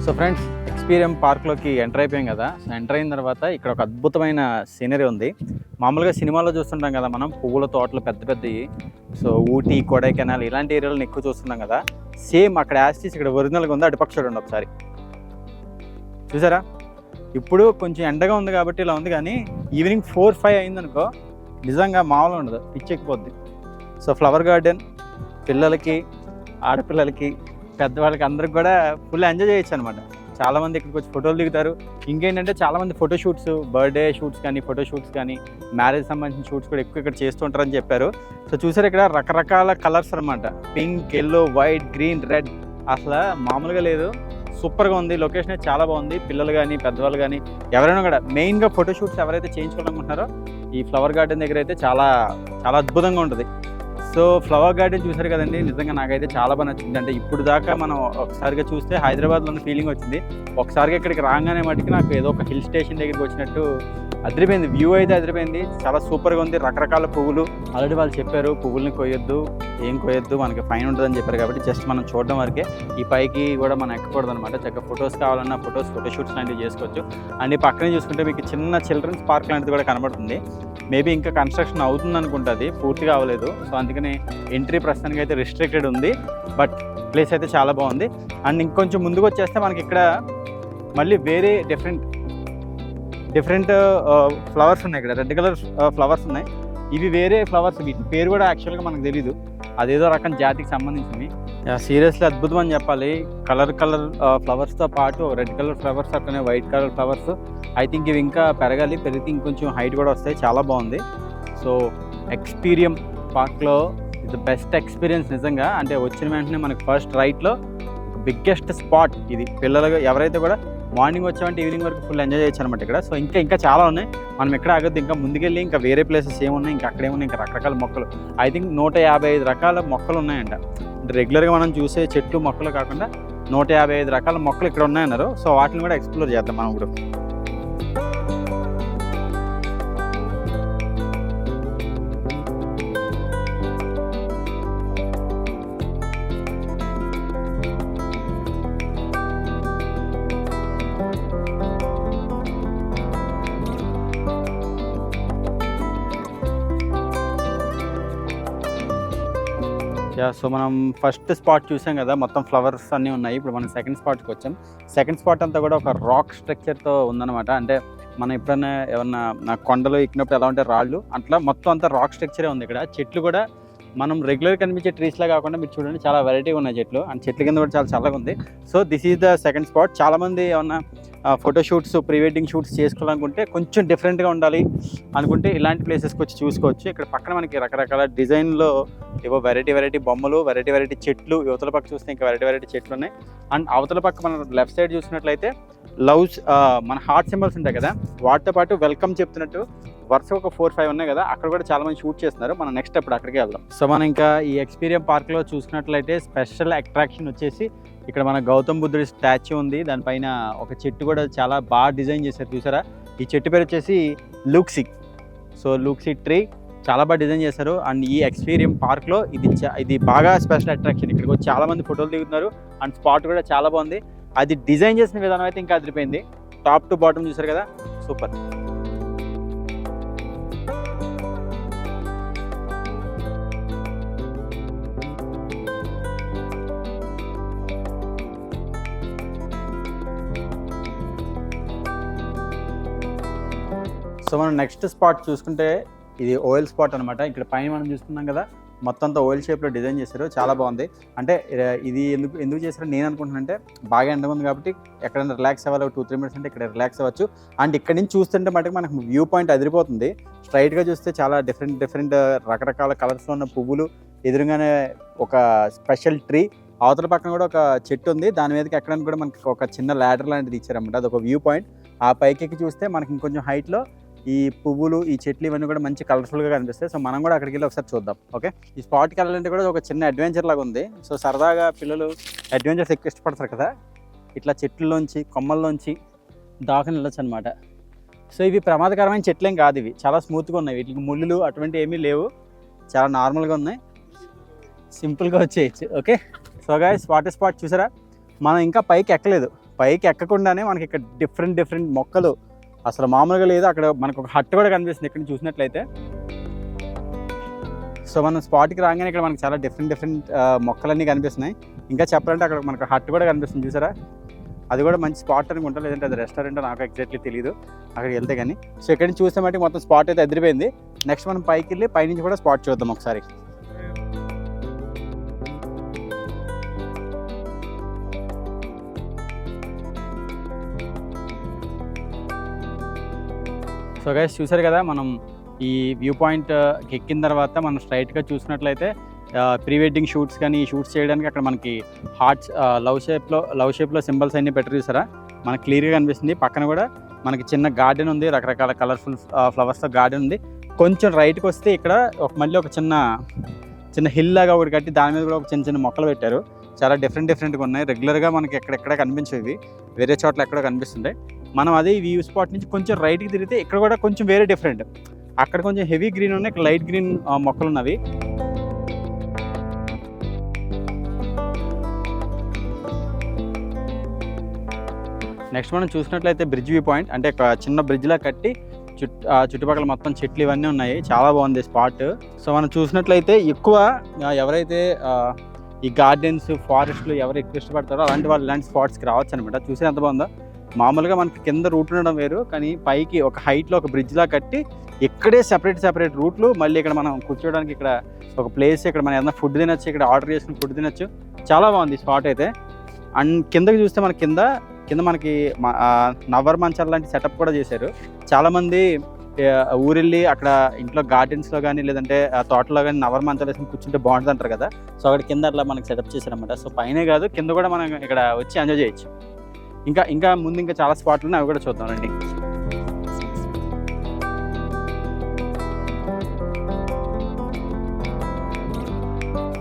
So friends, Experium పార్క్లోకి enter అయిపోయాం కదా. So enter అయిన తర్వాత ఇక్కడ ఒక అద్భుతమైన సీనరీ ఉంది. మామూలుగా సినిమాలో చూస్తుంటాం కదా మనం, పువ్వుల తోటలు పెద్ద పెద్దవి. సో ఊటీ, కొడైకెనాల్ ఇలాంటి ఏరియాలను ఎక్కువ చూస్తున్నాం కదా. సేమ్ అక్కడ యాస్టీస్ ఇక్కడ ఒరిజినల్గా ఉంది. అటుపక్క చూడండి ఒకసారి, చూసారా? ఇప్పుడు కొంచెం ఎండగా ఉంది కాబట్టి ఇలా ఉంది, కానీ ఈవినింగ్ 4-5 అయిందనుకో నిజంగా మామూలుగా ఉండదు, పిచ్చెక్కిపోద్ది. సో ఫ్లవర్ గార్డెన్ పిల్లలకి, ఆడపిల్లలకి, పెద్దవాళ్ళకి అందరికి కూడా ఫుల్ ఎంజాయ్ చేయొచ్చు అనమాట. చాలామంది ఇక్కడికి వచ్చి ఫోటోలు దిగుతారు. ఇంకేంటంటే చాలామంది ఫోటో షూట్స్, బర్త్డే షూట్స్ కానీ, ఫోటో షూట్స్ కానీ, మ్యారేజ్ సంబంధించిన షూట్స్ కూడా ఎక్కువ ఇక్కడ చేస్తుంటారని చెప్పారు. సో చూసారు ఇక్కడ రకరకాల కలర్స్ అనమాట, pink, yellow, white, green, red. అసలు మామూలుగా లేదు, సూపర్గా ఉంది. లొకేషన్ చాలా బాగుంది. పిల్లలు కానీ, పెద్దవాళ్ళు కానీ ఎవరైనా కూడా మెయిన్గా ఫోటో షూట్స్ ఎవరైతే చేయించుకోవాలనుకుంటున్నారో ఈ ఫ్లవర్ గార్డెన్ దగ్గర అయితే చాలా చాలా అద్భుతంగా ఉంటుంది. సో ఫ్లవర్ గార్డెన్ చూసారు కదండి, నిజంగా నాకైతే చాలా బాగా నచ్చింది. అంటే ఇప్పుడు దాకా మనం ఒకసారిగా చూస్తే హైదరాబాద్లో ఉన్న ఫీలింగ్ వచ్చింది. ఒకసారిగా ఇక్కడికి రాగానే మటుకు నాకు ఏదో ఒక హిల్ స్టేషన్ దగ్గరికి వచ్చినట్టు అదిరిపోయింది. వ్యూ అయితే అదిరిపోయింది, చాలా సూపర్గా ఉంది. రకరకాల పువ్వులు ఆల్రెడీ వాళ్ళు చెప్పారు, పువ్వుల్ని కొయ్యొద్దు, ఏం కొయ్యొద్దు, మనకి ఫైన్ ఉంటుందని చెప్పారు. కాబట్టి జస్ట్ మనం చూడడం వరకే, ఈ పైకి కూడా మనం ఎక్కకూడదు అనమాట. చక్కగా ఫొటోస్ కావాలన్నా ఫోటోషూట్స్ లాంటివి చేసుకోవచ్చు. అండ్ ఈ పక్కనే చూసుకుంటే మీకు చిన్న చిల్డ్రన్స్ పార్క్ లాంటిది కూడా కనబడుతుంది. మేబీ ఇంకా కన్స్ట్రక్షన్ అవుతుంది అనుకుంటుంది, పూర్తిగా అవ్వలేదు. సో అందుకని ఎంట్రీ ప్రస్తుతానికి అయితే రిస్ట్రిక్టెడ్ ఉంది, బట్ ప్లేస్ అయితే చాలా బాగుంది. అండ్ ఇంకొంచెం ముందుకు వచ్చేస్తే మనకి ఇక్కడ మళ్ళీ వేరే డిఫరెంట్ ఫ్లవర్స్ ఉన్నాయి. ఇక్కడ రెడ్ కలర్ ఫ్లవర్స్ ఉన్నాయి. ఇవి వేరే ఫ్లవర్స్, వీటి పేరు కూడా యాక్చువల్గా మనకు తెలీదు, అదేదో రకం జాతికి సంబంధించింది. సీరియస్లీ అద్భుతం అని చెప్పాలి. కలర్ ఫ్లవర్స్తో పాటు రెడ్ కలర్ ఫ్లవర్స్, అట్లనే white colour flowers. I think ఇవి ఇంకా పెరగాలి, పెరిగితే ఇంకొంచెం హైట్ కూడా వస్తాయి. చాలా బాగుంది. సో ఎక్స్పీరియం పార్క్లో ఇది బెస్ట్ ఎక్స్పీరియన్స్ నిజంగా. అంటే వచ్చిన వెంటనే మనకు ఫస్ట్ రైట్లో బిగ్గెస్ట్ స్పాట్ ఇది. పిల్లలు ఎవరైతే కూడా మార్నింగ్ వచ్చామంటే ఈవినింగ్ వరకు ఫుల్ ఎంజాయ్ చేయొచ్చు అనమాట ఇక్కడ. సో ఇంకా చాలా ఉన్నాయి, మనం ఎక్కడ ఆగొద్దు. ఇంకా ముందుకెళ్ళి ఇంకా వేరే ప్లేసెస్ ఏమున్నాయి, ఇంకా అక్కడేమున్నాయి, ఇంకా రకరకాల మొక్కలు. ఐ థింక్ 155 రకాల మొక్కలు ఉన్నాయంట. రెగ్యులర్గా మనం చూసే చెట్లు మొక్కలు కాకుండా 155 రకాల మొక్కలు ఇక్కడ ఉన్నాయన్నారు. సో వాటిని కూడా ఎక్స్ప్లోర్ చేద్దాం మనం ఇప్పుడు. సో మనం ఫస్ట్ స్పాట్ చూసాం కదా, మొత్తం ఫ్లవర్స్ అన్నీ ఉన్నాయి. ఇప్పుడు మనం సెకండ్ స్పాట్కి వచ్చాం. సెకండ్ స్పాట్ అంతా కూడా ఒక రాక్ స్ట్రక్చర్తో ఉందన్నమాట. అంటే మనం ఎప్పుడైనా ఏమన్నా కొండలు ఎక్కినప్పుడు ఎలా ఉంటే రాళ్ళు, అట్లా మొత్తం అంతా రాక్ స్ట్రక్చరే ఉంది ఇక్కడ. చెట్లు కూడా మనం రెగ్యులర్ కనిపించే ట్రీస్లా కాకుండా మీరు చూడండి చాలా వెరైటీగా ఉన్నాయి చెట్లు. అండ్ చెట్ల కింద కూడా చాలా చల్లగా ఉంది. So this is the second spot. చాలామంది ఏమన్నా photo shoots, pre wedding shoots చేసుకోవాలనుకుంటే, కొంచెం డిఫరెంట్గా ఉండాలి అనుకుంటే ఇలాంటి ప్లేసెస్కి వచ్చి చూసుకోవచ్చు. ఇక్కడ పక్కన మనకి రకరకాల డిజైన్లో ఏవో వెరైటీ బొమ్మలు, వెరైటీ చెట్లు. యువతల పక్క చూస్తే ఇంకా వెరైటీ చెట్లు ఉన్నాయి. అండ్ అవతల పక్క మనం లెఫ్ట్ సైడ్ చూసినట్లయితే లవ్స్, మన హార్ట్ సింబల్స్ ఉంటాయి కదా, వాటితో పాటు వెల్కమ్ చెప్తున్నట్టు వరుస ఒక 4-5 ఉన్నాయి కదా, అక్కడ కూడా చాలా మంది షూట్ చేస్తున్నారు. మనం నెక్స్ట్ అప్పుడు అక్కడికి వెళ్దాం. సో మనం ఇంకా ఈ ఎక్స్పీరియం పార్క్లో చూసినట్లయితే స్పెషల్ అట్రాక్షన్ వచ్చేసి ఇక్కడ మన గౌతమ్ బుద్ధుడి స్టాచ్యూ ఉంది. దానిపైన ఒక చెట్టు కూడా చాలా బాగా డిజైన్ చేశారు, చూసారా? ఈ చెట్టు పేరు వచ్చేసి లూక్సీ. సో లూక్సీ ట్రీ చాలా బాగా డిజైన్ చేశారు. అండ్ ఈ ఎక్స్పీరియం పార్క్లో ఇది బాగా స్పెషల్ అట్రాక్షన్. ఇక్కడికి వచ్చి చాలా మంది ఫోటోలు దిగుతున్నారు. అండ్ స్పాట్ కూడా చాలా బాగుంది. అది డిజైన్ చేసిన విధానం అయితే ఇంకా అదిరిపోయింది. టాప్ టు బాటమ్ చూసారు కదా, సూపర్. సో మనం నెక్స్ట్ స్పాట్ చూసుకుంటే ఇది ఓయిల్ స్పాట్ అనమాట. ఇక్కడ పైన మనం చూస్తున్నాం కదా, మొత్తం అంతా ఓయిల్ షేప్లో డిజైన్ చేశారు, చాలా బాగుంది. అంటే ఇది ఎందుకు చేశారో నేను అనుకుంటున్నానంటే, బాగా ఎండగా ఉంది కాబట్టి ఎక్కడైనా రిలాక్స్ అవ్వాలి, 2-3 మినిట్స్ అంటే ఇక్కడ రిలాక్స్ అవ్వచ్చు. అండ్ ఇక్కడ నుంచి చూస్తుంటే మటుకు మనకు వ్యూ పాయింట్ అదిరిపోతుంది. స్ట్రైట్గా చూస్తే చాలా డిఫరెంట్ రకరకాల కలర్స్లో ఉన్న పువ్వులు, ఎదురుగానే ఒక స్పెషల్ ట్రీ, అవతల పక్కన కూడా ఒక చెట్టు ఉంది. దాని మీదకి ఎక్కడానికి కూడా మనకి ఒక చిన్న ల్యాడర్ లాంటిది ఇచ్చారన్నమాట. అదొక వ్యూ పాయింట్. ఆ పైకి చూస్తే మనకి ఇంకొంచెం హైట్లో ఈ పువ్వులు, ఈ చెట్లు ఇవన్నీ కూడా మంచి కలర్ఫుల్గా కనిపిస్తాయి. సో మనం కూడా అక్కడికి వెళ్ళి ఒకసారి చూద్దాం. ఓకే, ఈ స్పాట్కి వెళ్ళాలంటే కూడా ఒక చిన్న అడ్వెంచర్ లాగా ఉంది. సో సరదాగా పిల్లలు అడ్వెంచర్స్ ఎక్కువ ఇష్టపడతారు కదా, ఇట్లా చెట్లలోంచి, కొమ్మల్లోంచి దాకుని వెళ్ళొచ్చు అనమాట. సో ఇవి ప్రమాదకరమైన చెట్లేం కాదు, ఇవి చాలా స్మూత్గా ఉన్నాయి. వీటికి ముళ్ళు అటువంటి ఏమీ లేవు, చాలా నార్మల్గా ఉన్నాయి, సింపుల్గా వచ్చేయచ్చు. Okay, so guys water spot చూసారా, మనం ఇంకా పైకి ఎక్కలేదు. పైకి ఎక్కకుండానే మనకి ఇక్కడ డిఫరెంట్ మొక్కలు అసలు మామూలుగా లేదు. అక్కడ మనకు ఒక హట్ కూడా కనిపిస్తుంది ఇక్కడ చూసినట్లయితే. సో మనం స్పాట్కి రాగానే ఇక్కడ మనకి చాలా డిఫరెంట్ మొక్కలన్నీ కనిపిస్తున్నాయి. ఇంకా చెప్పాలంటే అక్కడ మనకు హట్ కూడా కనిపిస్తుంది చూసారా. అది కూడా మంచి స్పాట్ అనుకుంటా, లేదంటే అది రెస్టారెంట్ నాకు ఎగ్జాక్ట్లీ తెలియదు అక్కడికి వెళ్తే కానీ. సో ఇక్కడ నుంచి చూస్తే మట్టి మొత్తం స్పాట్ అయితే ఎదిరిపోయింది. నెక్స్ట్ మనం పైకి వెళ్ళి పైనుంచి కూడా స్పాట్ చూద్దాం ఒకసారి. సో గైస్ చూసారు కదా, మనం ఈ వ్యూ పాయింట్ ఎక్కిన తర్వాత మనం స్ట్రైట్గా చూసినట్లయితే ప్రీ వెడ్డింగ్ షూట్స్ కానీ ఈ షూట్స్ చేయడానికి అక్కడ మనకి హార్ట్స్ లవ్ షేప్లో సింబల్స్ అన్నీ పెట్టరు చూసారా, మనకు క్లియర్గా కనిపిస్తుంది. పక్కన కూడా మనకి చిన్న గార్డెన్ ఉంది, రకరకాల కలర్ఫుల్ ఫ్లవర్స్తో గార్డెన్ ఉంది. కొంచెం రైట్కి వస్తే ఇక్కడ మళ్ళీ ఒక చిన్న హిల్ లాగా ఒకటి కట్టి దాని మీద కూడా ఒక చిన్న మొక్కలు పెట్టారు. చాలా డిఫరెంట్గా ఉన్నాయి. రెగ్యులర్గా మనకి ఎక్కడెక్కడ కనిపించేవి, వేరే చోట్ల ఎక్కడో కనిపిస్తుంటాయి. మనం అదే వ్యూ స్పాట్ నుంచి కొంచెం రైట్కి తిరిగితే ఇక్కడ కూడా కొంచెం వేరే డిఫరెంట్. అక్కడ కొంచెం హెవీ గ్రీన్ ఉన్నాయి, ఇక్కడ లైట్ గ్రీన్ మొక్కలు ఉన్నవి. నెక్స్ట్ మనం చూసినట్లయితే బ్రిడ్జ్ వ్యూ పాయింట్, అంటే ఒక చిన్న బ్రిడ్జ్లా కట్టి చుట్టుపక్కల మొత్తం చెట్లు ఇవన్నీ ఉన్నాయి. చాలా బాగుంది స్పాట్. సో మనం చూసినట్లయితే ఎక్కువ ఎవరైతే ఈ గార్డెన్స్ ఫారెస్ట్లు ఎవరు ఎక్కువ ఇష్టపడతారో అలాంటి వాళ్ళు ఇలాంటి స్పాట్స్కి రావచ్చు అనమాట. చూసే ఎంత బాగుందో. మామూలుగా మనకి కింద రూట్ ఉండడం వేరు, కానీ పైకి ఒక హైట్లో ఒక బ్రిడ్జ్లా కట్టి ఇక్కడే సెపరేట్ రూట్లు. మళ్ళీ ఇక్కడ మనం కూర్చోడానికి ఇక్కడ ఒక ప్లేస్, ఇక్కడ మనం ఏదైనా ఫుడ్ తినచ్చు, ఇక్కడ ఆర్డర్ చేసుకుని ఫుడ్ తినచ్చు. చాలా బాగుంది స్పాట్ అయితే. అండ్ కిందకి చూస్తే మనకి కింద మనకి నవర్ మంచాల లాంటి సెటప్ కూడా చేశారు. చాలామంది ఊరెళ్ళి అక్కడ ఇంట్లో గార్డెన్స్లో కానీ లేదంటే తోటలో కానీ నవర్ మంచాలు వేసుకుని కూర్చుంటే బాగుంటుంది అంటారు కదా. సో అక్కడ కింద అట్లా మనకి సెటప్ చేశారనమాట. సో పైనే కాదు కింద కూడా మనం ఇక్కడ వచ్చి ఎంజాయ్ చేయొచ్చు. ఇంకా ముందు ఇంకా చాలా స్పాట్లు ఉన్నాయి, అవి కూడా చూద్దామండి.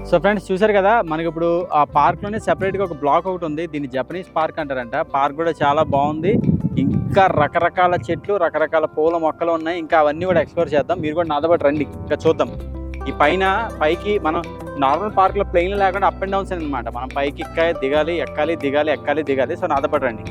సో ఫ్రెండ్స్ చూసారు కదా, మనకి ఇప్పుడు ఆ పార్క్లోనే సెపరేట్గా ఒక బ్లాక్ ఒకటి ఉంది. దీన్ని జపనీస్ పార్క్ అంటారంట. పార్క్ కూడా చాలా బాగుంది. ఇంకా రకరకాల చెట్లు, రకరకాల పూల మొక్కలు ఉన్నాయి. ఇంకా అవన్నీ కూడా ఎక్స్ప్లోర్ చేద్దాం. మీరు కూడా నాతో పాటు రండి, ఇంకా చూద్దాం. ఈ పైకి మనం నార్మల్ పార్క్లో ప్లెయిన్ లేకుండా అప్ అండ్ డౌన్స్ అనమాట. మనం పైకి దిగాలి. సో నాతో పాటు రండి.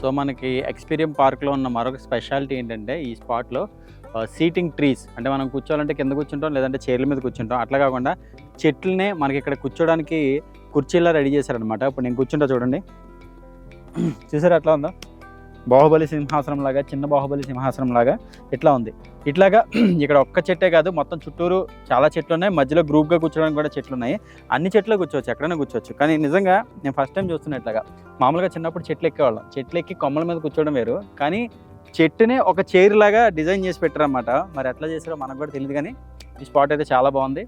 సో మనకి ఎక్స్పీరియం పార్క్లో ఉన్న మరొక స్పెషాలిటీ ఏంటంటే ఈ స్పాట్లో సీటింగ్ ట్రీస్, అంటే మనం కూర్చోవాలంటే కింద కూర్చుంటాం, లేదంటే చైర్ల మీద కూర్చుంటాం. అట్లా కాకుండా చెట్లనే మనకి ఇక్కడ కూర్చోడానికి కుర్చీలా రెడీ చేశారనమాట. ఇప్పుడు నేను కూర్చుంటా చూడండి, చూసారు అట్లా ఉందా, బాహుబలి సింహాసనం లాగా, చిన్న బాహుబలి సింహాసనం లాగా ఇట్లా ఉంది. ఇట్లాగా ఇక్కడ ఒక్క చెట్టే కాదు, మొత్తం చుట్టూరు చాలా చెట్లు ఉన్నాయి. మధ్యలో గ్రూప్గా కూర్చోడానికి కూడా చెట్లు ఉన్నాయి. అన్ని చెట్లు కూర్చోవచ్చు, ఎక్కడైనా కూర్చోవచ్చు. కానీ నిజంగా నేను ఫస్ట్ టైం చూస్తున్నట్లాగా, మామూలుగా చిన్నప్పుడు చెట్లు ఎక్కేవాళ్ళం, చెట్లు ఎక్కి కొమ్మల మీద కూర్చోవడం వేరు, కానీ చెట్టునే ఒక చైర్ లాగా డిజైన్ చేసి పెట్టారన్నమాట. మరి ఎట్లా చేసారో మనకు కూడా తెలియదు, కానీ ఈ స్పాట్ అయితే చాలా బాగుంది.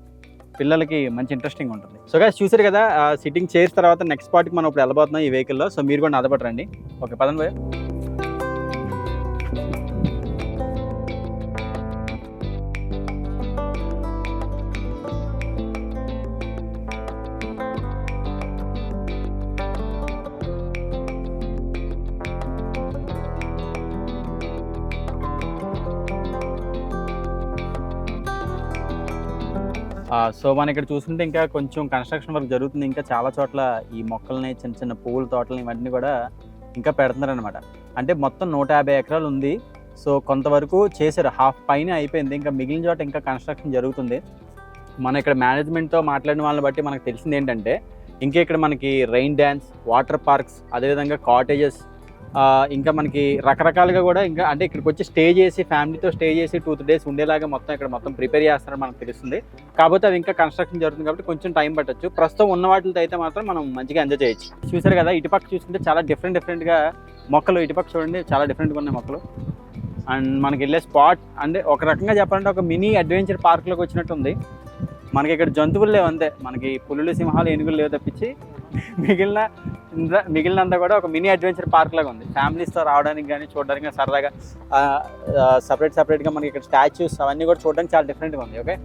పిల్లలకి మంచి ఇంట్రెస్టింగ్ ఉంటుంది. సో గైస్ చూసారు కదా, సిట్టింగ్ చైర్స్ తర్వాత నెక్స్ట్ స్పాట్కి మనం ఇప్పుడు వెళ్ళబోతున్నాం ఈ వెహికల్లో. సో మీరు కూడా నాతో పాటు రండి. ఓకే పదండి భయ్యా. సో మనం ఇక్కడ చూస్తుంటే ఇంకా కొంచెం కన్స్ట్రక్షన్ వర్క్ జరుగుతుంది. ఇంకా చాలా చోట్ల ఈ మొక్కల్ని, చిన్న పువ్వుల తోటలని ఇవన్నీ కూడా ఇంకా పెడుతున్నారనమాట. అంటే మొత్తం 150 ఎకరాలు ఉంది. సో కొంతవరకు చేశారు, హాఫ్ పైన అయిపోయింది. ఇంకా మిగిలిన చోట ఇంకా కన్స్ట్రక్షన్ జరుగుతుంది. మన ఇక్కడ మేనేజ్మెంట్తో మాట్లాడిన వాళ్ళని బట్టి మనకు తెలిసింది ఏంటంటే, ఇంకా ఇక్కడ మనకి రెయిన్ డ్యాన్స్, వాటర్ పార్క్స్, అదేవిధంగా కాటేజెస్, ఇంకా మనకి రకరకాలుగా కూడా ఇంకా అంటే ఇక్కడికి వచ్చి స్టే చేసి ఫ్యామిలీతో స్టే చేసి 2-3 డేస్ ఉండేలాగా మొత్తం ఇక్కడ మొత్తం ప్రిపేర్ చేస్తారని మనకు తెలుస్తుంది. కాకపోతే అది ఇంకా కన్స్ట్రక్షన్ జరుగుతుంది కాబట్టి కొంచెం టైం పట్టొచ్చు. ప్రస్తుతం ఉన్న వాటితో అయితే మాత్రం మనం మంచిగా ఎంజాయ్ చేయొచ్చు. చూసారు కదా, ఇటుపక్క చూసుకుంటే చాలా డిఫరెంట్గా మొక్కలు, ఇటుపక్క చూడండి చాలా డిఫరెంట్గా ఉన్నాయి మొక్కలు. అండ్ మనకి వెళ్ళే స్పాట్ అంటే ఒక రకంగా చెప్పాలంటే ఒక మినీ అడ్వెంచర్ పార్క్లోకి వచ్చినట్టు ఉంది. మనకి ఇక్కడ జంతువులు లేవు అంతే, మనకి పులులు, సింహాలు, ఏనుగులు లేవు తప్పించి మిగిలినంతా కూడా ఒక మినీ అడ్వెంచర్ పార్క్ లాగా ఉంది. ఫ్యామిలీస్తో రావడానికి కానీ చూడడానికి కానీ సరదాగా సపరేట్గా మనకి ఇక్కడ స్టాచ్యూస్ అవన్నీ కూడా చూడడానికి చాలా డిఫరెంట్గా ఉంది. ఓకే,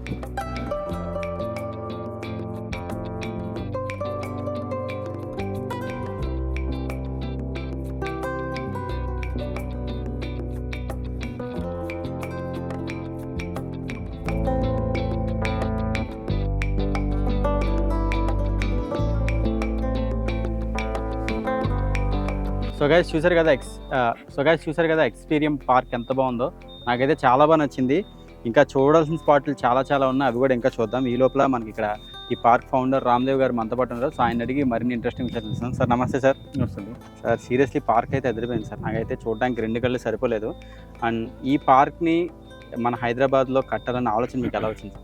సో గైస్ చూసారు కదా ఎక్స్పీరియం పార్క్ ఎంత బాగుందో. నాకైతే చాలా బాగా నచ్చింది. ఇంకా చూడాల్సిన స్పాట్లు చాలా ఉన్నాయి, అవి కూడా ఇంకా చూద్దాం. ఈ లోపల మనకి ఇక్కడ ఈ పార్క్ ఫౌండర్ రామ్దేవ్ గారు మనతో పాటు ఉన్నారు. సో ఆయన అడిగి మరిన్ని ఇంట్రెస్టింగ్ విషయాలు తెలుస్తాను. సార్ నమస్తే సార్. సార్ సీరియస్లీ పార్క్ అయితే ఎదిరిపోయింది సార్. నాకైతే చూడడానికి 2 కళ్ళు సరిపోలేదు. అండ్ ఈ పార్క్ని మన హైదరాబాద్లో కట్టాలన్న ఆలోచన మీకు ఎలా వచ్చింది?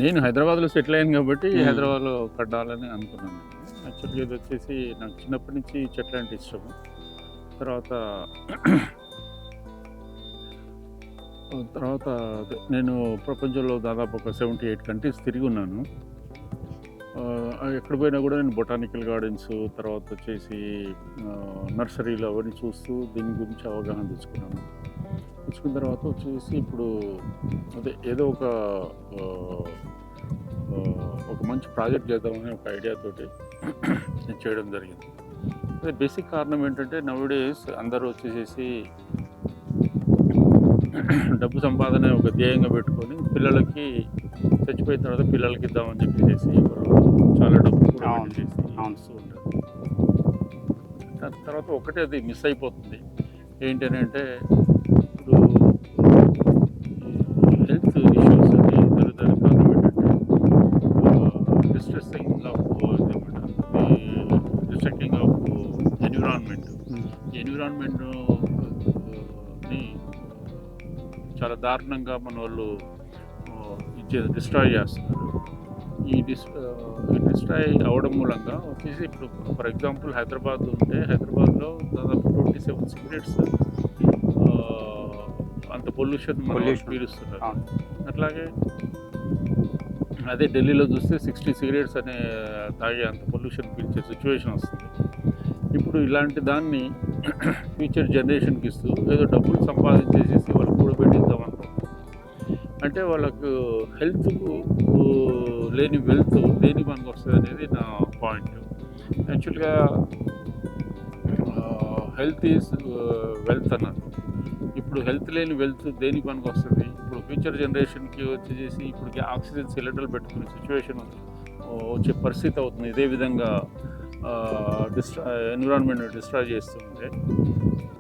నేను హైదరాబాద్లో సెటిల్ అయ్యాను కాబట్టి హైదరాబాద్లో కట్టాలని అనుకున్నాను. యాక్చువల్గా ఇది వచ్చేసి నాకు చిన్నప్పటి నుంచి చెట్లు అంటే ఇష్టము. తర్వాత నేను ప్రపంచంలో దాదాపు ఒక 78 కంట్రీస్ తిరిగి ఉన్నాను. ఎక్కడ పోయినా కూడా నేను బొటానికల్ గార్డెన్స్, తర్వాత వచ్చేసి నర్సరీలు అవన్నీ చూస్తూ దీని గురించి అవగాహన తెచ్చుకున్న తర్వాత వచ్చేసి ఇప్పుడు ఏదో ఒక మంచి ప్రాజెక్ట్ చేద్దామని ఒక ఐడియాతోటి నేను చేయడం జరిగింది. అదే బేసిక్ కారణం ఏంటంటే నౌడేస్ అందరూ వచ్చేసేసి డబ్బు సంపాదన ఒక ధ్యేయంగా పెట్టుకొని పిల్లలకి చచ్చిపోయిన తర్వాత పిల్లలకి ఇద్దామని చెప్పేసి చాలా డబ్బు కూడా చేసి ఉంటారు. దాని తర్వాత ఒకటే అది మిస్ అయిపోతుంది. ఏంటని అంటే ఇప్పుడు హెల్త్ ఇష్యూస్ దాని కారణం ఏంటంటే డిస్ట్రక్టింగ్ ఆఫ్ ఎన్విరాన్మెంట్ని చాలా దారుణంగా మన వాళ్ళు డిస్ట్రాయ్ చేస్తున్నారు. ఈ డిస్ట్రాయ్ అవ్వడం మూలంగా వచ్చేసి ఇప్పుడు ఫర్ ఎగ్జాంపుల్ హైదరాబాద్ ఉంటే హైదరాబాద్లో దాదాపు 27 సిగరెట్స్ అంత పొల్యూషన్ పీలుస్తున్నారు. అట్లాగే అదే ఢిల్లీలో చూస్తే 60 సిగరెట్స్ అనే తాగే అంత పొల్యూషన్ పీల్చే సిచ్యువేషన్ వస్తుంది. ఇప్పుడు ఇలాంటి దాన్ని ఫ్యూచర్ జనరేషన్కి ఇస్తూ ఏదో డబ్బులు సంపాదించేసేసి వాళ్ళు కూడబెట్టిద్దాం అనుకుంటున్నారు. అంటే వాళ్ళకు హెల్త్ లేని వెల్త్ దేని పనికి వస్తుంది అనేది నా పాయింట్. యాక్చువల్గా హెల్త్ ఈజ్ వెల్త్ అన్నారు. ఇప్పుడు హెల్త్ లేని వెల్త్ దేని పనికి వస్తుంది? ఇప్పుడు ఫ్యూచర్ జనరేషన్కి వచ్చేసి ఇప్పటికి ఆక్సిజన్ సిలిండర్లు పెట్టుకునే సిచ్యువేషన్ వచ్చే పరిస్థితి అవుతుంది. ఇదే విధంగా ఎన్విరాన్మెంట్ డిస్ట్రాయ్ చేస్తుంటే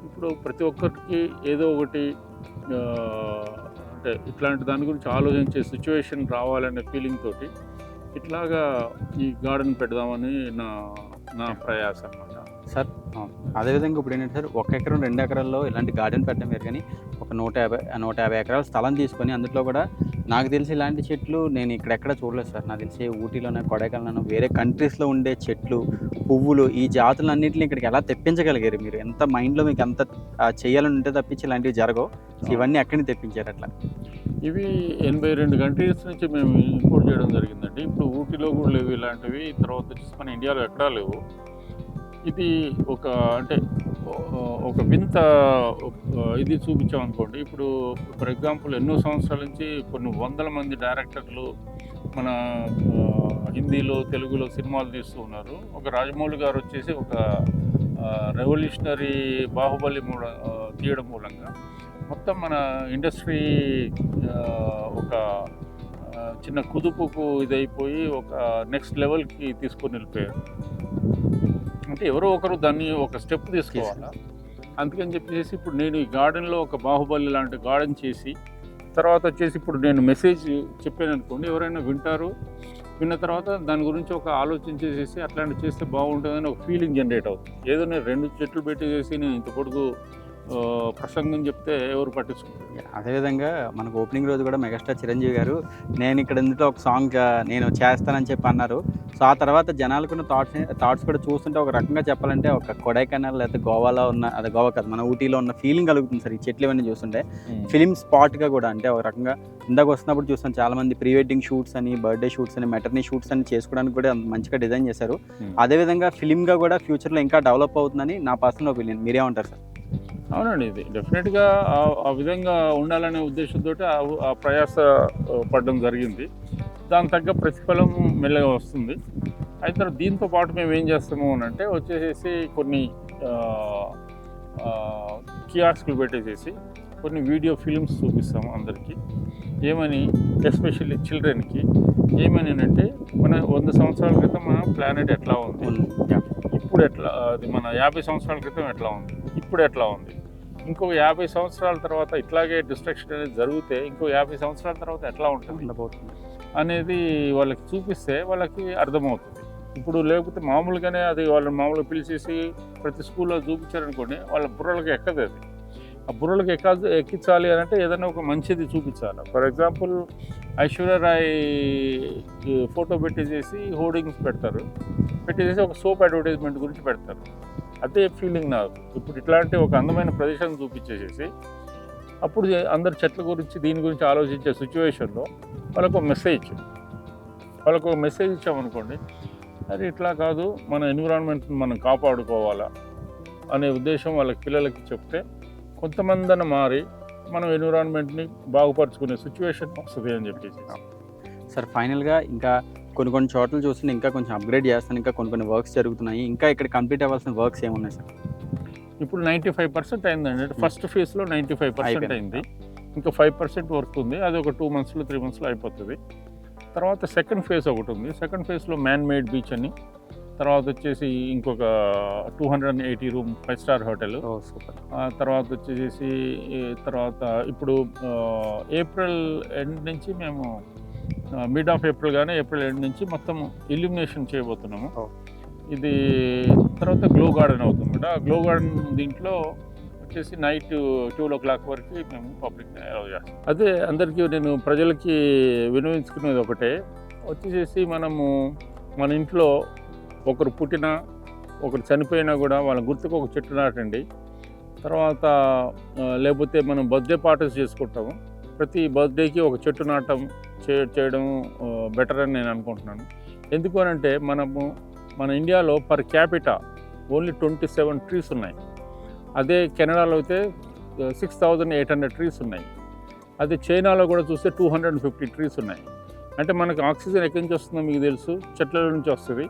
ఇప్పుడు ప్రతి ఒక్కరికి ఏదో ఒకటి అంటే ఇట్లాంటి దాని గురించి ఆలోచించే సిచ్యువేషన్ రావాలనే ఫీలింగ్ తోటి ఇట్లాగా ఈ గార్డెన్ పెడదామని నా ప్రయాస అన్నమాట సార్. అదేవిధంగా ఇప్పుడు ఏంటంటే సార్ 1 ఎకరం 2 ఎకరాల్లో ఇలాంటి గార్డెన్ పెట్టడం వేరు, కానీ ఒక 150 ఎకరాల స్థలం తీసుకొని అందులో కూడా నాకు తెలిసి ఇలాంటి చెట్లు నేను ఇక్కడెక్కడ చూడలేదు సార్. నాకు తెలిసి ఊటీలోనే, కొడైకెనాల్లోనూ, వేరే కంట్రీస్లో ఉండే చెట్లు, పువ్వులు, ఈ జాతులన్నింటినీ ఇక్కడికి ఎలా తెప్పించగలిగారు మీరు? ఎంత మైండ్లో మీకు ఎంత చేయాలని ఉంటే తప్పించి ఇలాంటివి జరగవు. ఇవన్నీ ఎక్కడి నుంచి తెప్పించారు అట్లా? ఇవి 82 కంట్రీస్ నుంచి మేము ఇంపోర్ట్ చేయడం జరిగిందండి. ఇప్పుడు ఊటీలో కూడా లేవు ఇలాంటివి. తర్వాత వచ్చేసి మన ఇండియాలో ఎక్కడా లేవు. ఇది ఒక వింత ఇది చూపించామనుకోండి. ఇప్పుడు ఫర్ ఎగ్జాంపుల్ ఎన్నో సంవత్సరాల నుంచి కొన్ని 100 మంది డైరెక్టర్లు మన హిందీలో, తెలుగులో సినిమాలు తీస్తూ ఉన్నారు. ఒక రాజమౌళి గారు వచ్చేసి ఒక రెవల్యూషనరీ బాహుబలి తీయడం మూలంగా మొత్తం మన ఇండస్ట్రీ ఒక చిన్న కుదుపుకు ఇదైపోయి ఒక నెక్స్ట్ లెవెల్కి తీసుకొని వెళ్ళిపోయారు. అంటే ఎవరో ఒకరు దాన్ని ఒక స్టెప్ తీసుకోవాలా. అందుకని చెప్పేసి ఇప్పుడు నేను ఈ గార్డెన్లో ఒక బాహుబలి లాంటి గార్డెన్ చేసి తర్వాత వచ్చేసి ఇప్పుడు నేను మెసేజ్ చెప్పాను అనుకోండి, ఎవరైనా వింటారు. విన్న తర్వాత దాని గురించి ఒక ఆలోచన చేసేసి అట్లాంటివి చేస్తే బాగుంటుందని ఒక ఫీలింగ్ జనరేట్ అవుతుంది. ఏదో నేను 2 చెట్లు పెట్టేసేసి నేను ఇంత పొడుగు ప్రసంగం చెప్తే ఎవరు పట్టించుకుంటారు. అదేవిధంగా మనకు ఓపెనింగ్ రోజు కూడా మెగాస్టార్ చిరంజీవి గారు నేను ఇక్కడ ఇందులో ఒక సాంగ్ నేను చేస్తానని చెప్పి అన్నారు. సో ఆ తర్వాత జనాలకున్న థాట్స్ కూడా చూస్తుంటే ఒక రకంగా చెప్పాలంటే ఒక కొడైకెనాల్ లేకపోతే గోవాలో ఉన్న, అదే గోవా కాదు మన ఊటీలో ఉన్న ఫీలింగ్ కలుగుతుంది సార్ ఈ చెట్లు ఇవన్నీ చూస్తుంటే. ఫిలిం స్పాట్గా కూడా అంటే ఒక రకంగా ఇందాక వస్తున్నప్పుడు చూస్తాను చాలామంది ప్రీ వెడ్డింగ్ షూట్స్ అని, బర్త్డే షూట్స్ అని, మెటర్నీ షూట్స్ అని చేసుకోవడానికి కూడా మంచిగా డిజైన్ చేశారు. అదేవిధంగా ఫిలింగా కూడా ఫ్యూచర్లో ఇంకా డెవలప్ అవుతుందని నా పర్సనల్ ఒపీనియన్. మీరేమంటారు సార్? అవునండి, ఇది డెఫినెట్గా ఆ విధంగా ఉండాలనే ఉద్దేశంతో ఆ ప్రయాస పడడం జరిగింది. దాని తగ్గ ప్రతిఫలం మెల్లగా వస్తుంది. అయితే దీంతో పాటు మేము ఏం చేస్తాము అని అంటే వచ్చేసేసి కొన్ని కియాస్కులు పెట్టేసేసి కొన్ని వీడియో ఫిల్మ్స్ చూపిస్తాము అందరికీ. ఏమని, ఎస్పెషల్లీ చిల్డ్రన్కి ఏమని అంటే మన 100 సంవత్సరాల క్రితం మన ప్లానెట్ ఎట్లా ఉంది, ఇప్పుడు ఎట్లా, అది మన 50 సంవత్సరాల క్రితం ఎట్లా ఉంది, ఇప్పుడు ఎట్లా ఉంది, ఇంకో 50 సంవత్సరాల తర్వాత ఇట్లాగే డిస్ట్రక్షన్ అనేది జరిగితే ఇంకో 50 సంవత్సరాల తర్వాత ఎట్లా ఉంటుంది అనేది వాళ్ళకి చూపిస్తే వాళ్ళకి అర్థమవుతుంది. ఇప్పుడు లేకపోతే మామూలుగానే అది వాళ్ళని మామూలుగా పిలిచేసి ప్రతి స్కూల్లో చూపించారనుకోండి, వాళ్ళ బుర్రలకు ఎక్కదు. అది ఆ బుర్రలకు ఎక్కించాలి అని అంటే ఏదైనా ఒక మంచిది చూపించాలి. ఫర్ ఎగ్జాంపుల్ ఐశ్వర్యరాయ్ ఫోటో పెట్టేసేసి హోర్డింగ్స్ పెడతారు, పెట్టేసేసి ఒక సోప్ అడ్వర్టైజ్మెంట్ గురించి పెడతారు. అదే ఫీలింగ్ నాకు. ఇప్పుడు ఇట్లాంటి ఒక అందమైన ప్రదేశాన్ని చూపించేసేసి అప్పుడు అందరు చెట్ల గురించి దీని గురించి ఆలోచించే సిచ్యువేషన్లో వాళ్ళకు ఒక మెసేజ్ ఇచ్చామనుకోండి, అది ఇట్లా కాదు మన ఎన్విరాన్మెంట్ని మనం కాపాడుకోవాలా అనే ఉద్దేశం వాళ్ళకి పిల్లలకి చెప్తే కొంతమందిన మారి మనం ఎన్విరాన్మెంట్ని బాగుపరుచుకునే సిచ్యువేషన్ వస్తుంది అని చెప్పేసి. సార్ ఫైనల్గా ఇంకా కొన్ని చోట్ల చూస్తుంటే ఇంకా కొంచెం అప్గ్రేడ్ చేస్తాను, ఇంకా కొన్ని వర్క్స్ జరుగుతున్నాయి, ఇంకా ఇక్కడ కంప్లీట్ అవ్వాల్సిన వర్క్స్ ఏమున్నాయి సార్? ఇప్పుడు 95% అయిందండి. ఫస్ట్ ఫేజ్లో 95% అయింది. ఇంకా 5% వర్క్ ఉంది. అది ఒక 2 monthsలో 3 monthsలో అయిపోతుంది. తర్వాత సెకండ్ ఫేజ్ ఒకటి ఉంది. సెకండ్ ఫేజ్లో మ్యాన్ మేడ్ బీచ్ అని, తర్వాత వచ్చేసి ఇంకొక 280 రూమ్ 5-star హోటల్. తర్వాత వచ్చేసి తర్వాత ఇప్పుడు ఏప్రిల్ ఎండ్ నుంచి మేము మిడ్ ఆఫ్ ఏప్రిల్ కానీ ఏప్రిల్ ఎండ్ నుంచి మొత్తం ఇల్యూమినేషన్ చేయబోతున్నాము. ఇది తర్వాత గ్లో గార్డెన్ అవుతుంది. ఆ గ్లో గార్డెన్ దీంట్లో వచ్చేసి నైట్ 12 o'clock వరకు మేము పబ్లిక్ని అలౌ చేస్తాం. అదే అందరికీ నేను ప్రజలకి వినియోగించుకునేది ఒకటే, వచ్చేసేసి మనము మన ఇంట్లో ఒకరు పుట్టినా ఒకరు చనిపోయినా కూడా వాళ్ళ గుర్తుకు ఒక చెట్టు నాటండి. తర్వాత లేకపోతే మనం బర్త్డే పార్టీస్ చేసుకుంటాము, ప్రతి బర్త్డేకి ఒక చెట్టు నాటం చేయడం బెటర్ అని నేను అనుకుంటున్నాను. ఎందుకు అని అంటే మన ఇండియాలో పర్ క్యాపిటా ఓన్లీ 27 ట్రీస్ ఉన్నాయి. అదే కెనడాలో అయితే 6,800 ట్రీస్ ఉన్నాయి. అదే చైనాలో కూడా చూస్తే 250 ట్రీస్ ఉన్నాయి. అంటే మనకు ఆక్సిజన్ ఎక్కడి నుంచి వస్తుందో మీకు తెలుసు, చెట్ల నుంచి వస్తుంది.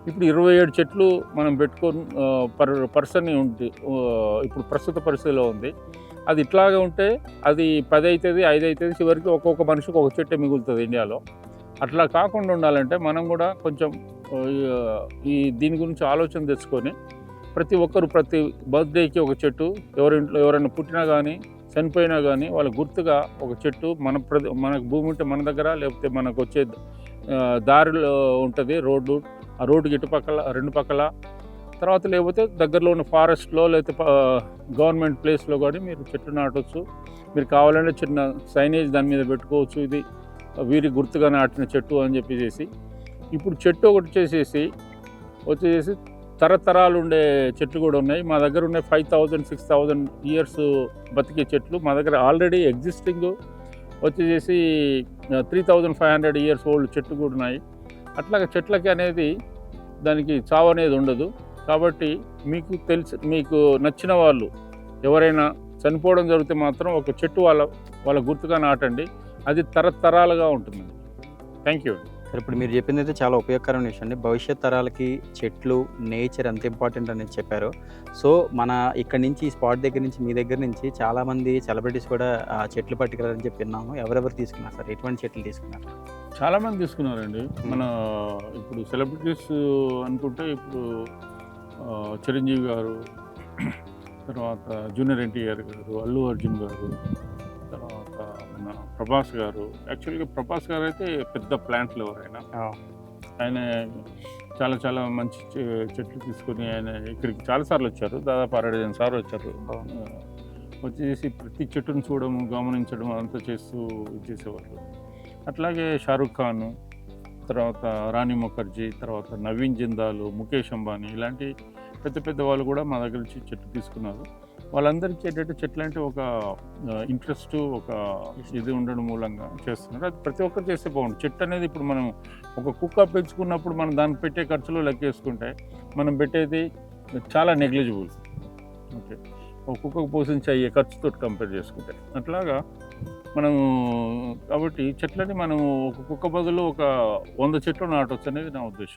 ఇప్పుడు 27 చెట్లు మనం పెట్టుకొని పర్సన్ ఉంది ఇప్పుడు ప్రస్తుత పరిస్థితిలో ఉంది. అది ఇట్లాగే ఉంటే అది 10 అవుతుంది, 5 అవుతుంది, చివరికి ఒక్కొక్క మనిషికి ఒక చెట్టే మిగులుతుంది ఇండియాలో. అట్లా కాకుండా ఉండాలంటే మనం కూడా కొంచెం దీని గురించి ఆలోచన తెచ్చుకొని ప్రతి ఒక్కరు ప్రతి బర్త్డేకి ఒక చెట్టు, ఎవరింట్లో ఎవరైనా పుట్టినా కానీ చనిపోయినా కానీ వాళ్ళ గుర్తుగా ఒక చెట్టు, మనకు భూమి ఉంటే మన దగ్గర, లేకపోతే మనకు వచ్చే దారిలో ఉంటుంది రోడ్డు, ఆ రోడ్డుకి ఇటుపక్కల 2 పక్కల, తర్వాత లేకపోతే దగ్గరలో ఉన్న ఫారెస్ట్లో లేకపోతే గవర్నమెంట్ ప్లేస్లో కానీ మీరు చెట్టు నాటవచ్చు. మీరు కావాలంటే చిన్న సైనేజ్ దాని మీద పెట్టుకోవచ్చు, ఇది వీరి గుర్తుగా నాటిన చెట్టు అని చెప్పేసి. ఇప్పుడు చెట్టు ఒకటి వచ్చేసి తరతరాలు ఉండే చెట్లు కూడా ఉన్నాయి. మా దగ్గర ఉన్నాయి 5,000 6,000 ఇయర్స్ బతికే చెట్లు. మా దగ్గర ఆల్రెడీ ఎగ్జిస్టింగ్ వచ్చేసి 3,500 ఇయర్స్ ఓల్డ్ చెట్లు కూడా ఉన్నాయి. అట్లాగే చెట్లకి అనేది దానికి చావు అనేది ఉండదు. కాబట్టి మీకు నచ్చిన వాళ్ళు ఎవరైనా చనిపోవడం జరిగితే మాత్రం ఒక చెట్టు వాళ్ళ గుర్తుగా నాటండి. అది తరతరాలుగా ఉంటుంది. Thank you. సార్ ఇప్పుడు మీరు చెప్పింది అయితే చాలా ఉపయోగకరమైన విషయం అండి. భవిష్యత్ తరాలకి చెట్లు, నేచర్ ఎంత ఇంపార్టెంట్ అనేది చెప్పారు. సో మన ఇక్కడ నుంచి ఈ స్పాట్ దగ్గర నుంచి మీ దగ్గర నుంచి చాలామంది సెలబ్రిటీస్ కూడా చెట్లు పట్టుకెళ్ళారని చెప్పి విన్నాము. ఎవరెవరు తీసుకున్నారు సార్? ఎటువంటి చెట్లు తీసుకున్నారు? చాలామంది తీసుకున్నారండి. మన ఇప్పుడు సెలబ్రిటీస్ అనుకుంటే ఇప్పుడు చిరంజీవి గారు, తర్వాత జూనియర్ ఎన్టీఆర్ గారు, అల్లు అర్జున్ గారు, తర్వాత మన ప్రభాస్ గారు. యాక్చువల్గా ప్రభాస్ గారు అయితే పెద్ద ప్లాంట్ లవర్ ఆయన చాలా చాలా మంచి చెట్లు తీసుకొని ఆయన ఇక్కడికి చాలాసార్లు వచ్చారు. దాదాపు 6-7 సార్లు వచ్చారు. వచ్చేసి ప్రతి చెట్టును చూడడం, గమనించడం అంతా చేస్తూ చేసేవాళ్ళు. అట్లాగే షారుఖ్ ఖాన్, తర్వాత రాణి ముఖర్జీ, తర్వాత నవీన్ జిందాల్, ముఖేష్ అంబానీ ఇలాంటి పెద్ద పెద్ద వాళ్ళు కూడా మా దగ్గర నుంచి చెట్లు తీసుకున్నారు. వాళ్ళందరికీ ఏంటంటే చెట్లు అంటే ఒక ఇంట్రెస్ట్, ఒక ఇది ఉండడం మూలంగా చేస్తున్నారు. అది ప్రతి ఒక్కరు చేస్తే బాగుంటుంది. చెట్టు అనేది ఇప్పుడు మనం ఒక కుక్క పెంచుకున్నప్పుడు మనం దానికి పెట్టే ఖర్చులో లెక్కేసుకుంటే మనం పెట్టేది చాలా నెగ్లిజిబుల్. ఓకే, ఒక కుక్కకు పోషించే అయ్యే ఖర్చుతో కంపేర్ చేసుకుంటే అట్లాగా మనము కాబట్టి చెట్లని మనం ఒక కుక్క బదులు ఒక 100 చెట్లు నాటవచ్చు అనేది నా ఉద్దేశం.